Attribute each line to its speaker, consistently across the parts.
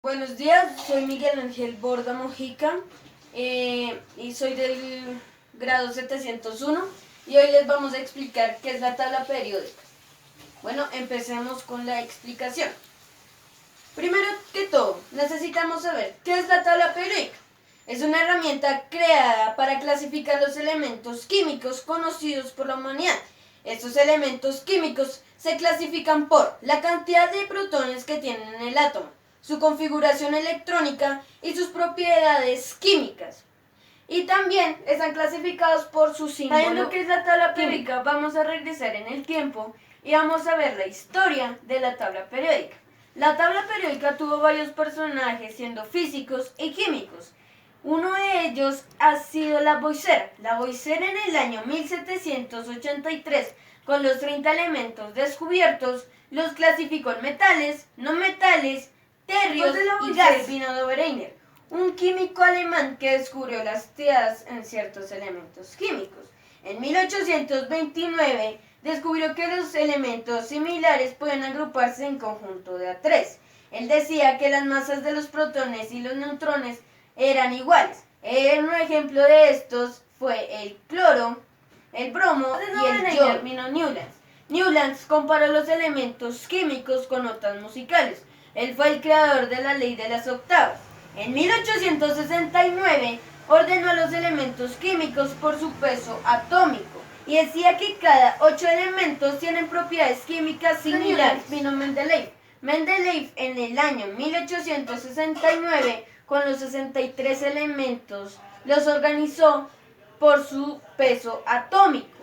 Speaker 1: Buenos días, soy Miguel Ángel Borda Mojica y soy del grado 701 y hoy les vamos a explicar qué es la tabla periódica. Bueno, empecemos con la explicación. Primero que todo, necesitamos saber qué es la tabla periódica. Es una herramienta creada para clasificar los elementos químicos conocidos por la humanidad. Estos elementos químicos se clasifican por la cantidad de protones que tienen en el átomo, su configuración electrónica y sus propiedades químicas. Y también están clasificados por su símbolo. Sabiendo qué es la tabla periódica, vamos a regresar en el tiempo y vamos a ver la historia de la tabla periódica. La tabla periódica tuvo varios personajes siendo físicos y químicos. Uno de ellos ha sido Lavoisier. Lavoisier en el año 1783, con los 30 elementos descubiertos, los clasificó en metales, no metales, terrios y gas. Vino de Breiner, un químico alemán que descubrió las triadas en ciertos elementos químicos. En 1829 descubrió que los elementos similares pueden agruparse en conjunto de A3. Él decía que las masas de los protones y los neutrones eran iguales. Un ejemplo de estos fue el cloro, el bromo y el yodo. Vino Newlands. Newlands comparó los elementos químicos con notas musicales. Él fue el creador de la ley de las octavas. En 1869 ordenó los elementos químicos por su peso atómico y decía que cada 8 elementos tienen propiedades químicas similares. Vino Mendeleev. Mendeleev en el año 1869 con los 63 elementos los organizó por su peso atómico.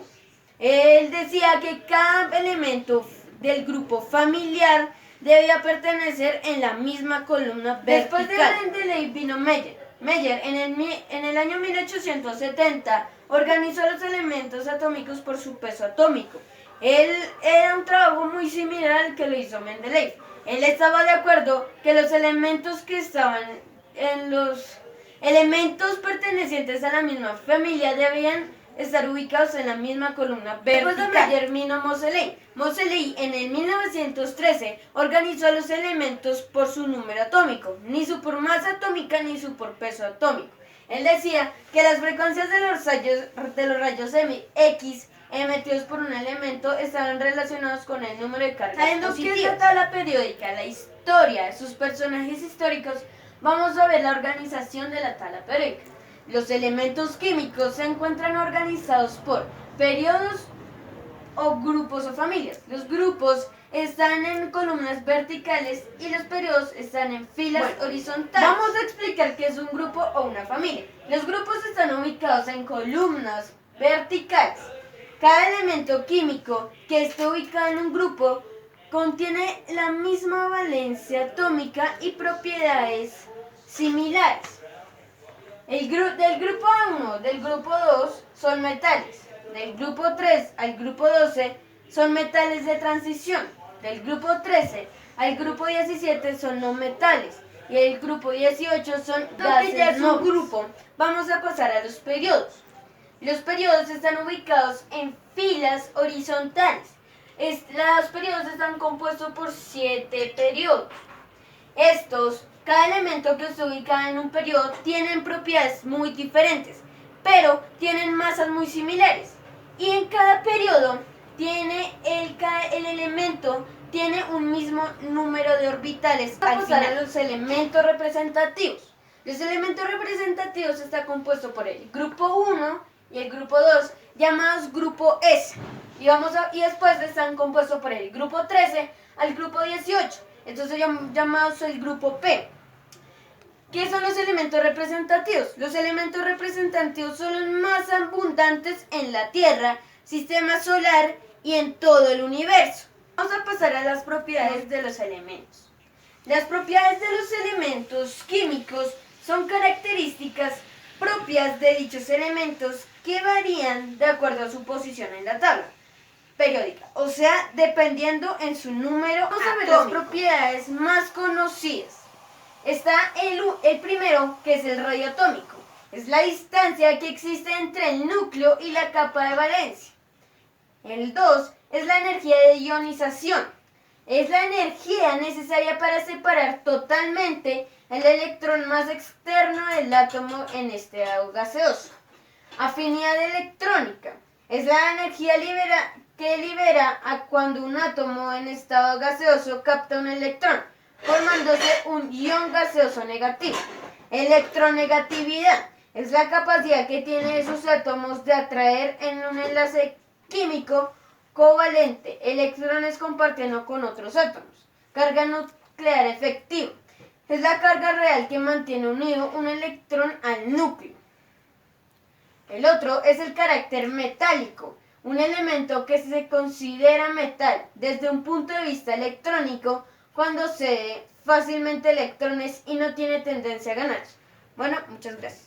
Speaker 1: Él decía que cada elemento del grupo familiar debía pertenecer en la misma columna vertical. Después de Mendeleev vino Meyer. Meyer en el año 1870 organizó los elementos atómicos por su peso atómico. Él era un trabajo muy similar al que lo hizo Mendeleev. Él estaba de acuerdo que los elementos que estaban en los elementos pertenecientes a la misma familia debían estar ubicados en la misma columna vertical. Después de Meyer vino Moseley. Moseley en el 1913 organizó los elementos por su número atómico, ni su por masa atómica ni su por peso atómico. Él decía que las frecuencias de los rayos X emitidos por un elemento estaban relacionados con el número de cargas positivas. Sabiendo qué es la tabla periódica, la historia, sus personajes históricos, vamos a ver la organización de la tabla periódica. Los elementos químicos se encuentran organizados por periodos o grupos o familias. Los grupos están en columnas verticales y los periodos están en filas horizontales. Vamos a explicar qué es un grupo o una familia. Los grupos están ubicados en columnas verticales. Cada elemento químico que esté ubicado en un grupo contiene la misma valencia atómica y propiedades similares. Del grupo A1, del grupo 2 son metales. Del grupo 3 al grupo 12 son metales de transición. Del grupo 13 al grupo 17 son no metales. Y el grupo 18 son gases que ya es un grupo. Vamos a pasar a los periodos. Los periodos están ubicados en filas horizontales. Los periodos están compuestos por 7 periodos. Cada elemento que se ubica en un periodo tienen propiedades muy diferentes, pero tienen masas muy similares. Y en cada periodo el elemento tiene un mismo número de orbitales. Vamos a pasar a los elementos representativos. Los elementos representativos están compuestos por el grupo 1 y el grupo 2, llamados grupo S. Y después están compuestos por el grupo 13 al grupo 18. Entonces llamados el grupo P. ¿Qué son los elementos representativos? Los elementos representativos son los más abundantes en la Tierra, sistema solar y en todo el universo. Vamos a pasar a las propiedades de los elementos. Las propiedades de los elementos químicos son características propias de dichos elementos que varían de acuerdo a su posición en la tabla periódica, o sea, dependiendo en su número atómico. Vamos a ver las propiedades más conocidas. Está el primero, que es el radio atómico. Es la distancia que existe entre el núcleo y la capa de valencia. El 2 es la energía de ionización. Es la energía necesaria para separar totalmente el electrón más externo del átomo en este estado gaseoso. Afinidad electrónica. Es la energía que libera a cuando un átomo en estado gaseoso capta un electrón, formándose un ion gaseoso negativo. Electronegatividad. Es la capacidad que tienen esos átomos de atraer en un enlace químico covalente electrones compartiendo con otros átomos. Carga nuclear efectiva. Es la carga real que mantiene unido un electrón al núcleo. El otro es el carácter metálico, un elemento que se considera metal desde un punto de vista electrónico cuando cede fácilmente electrones y no tiene tendencia a ganar. Bueno, muchas gracias.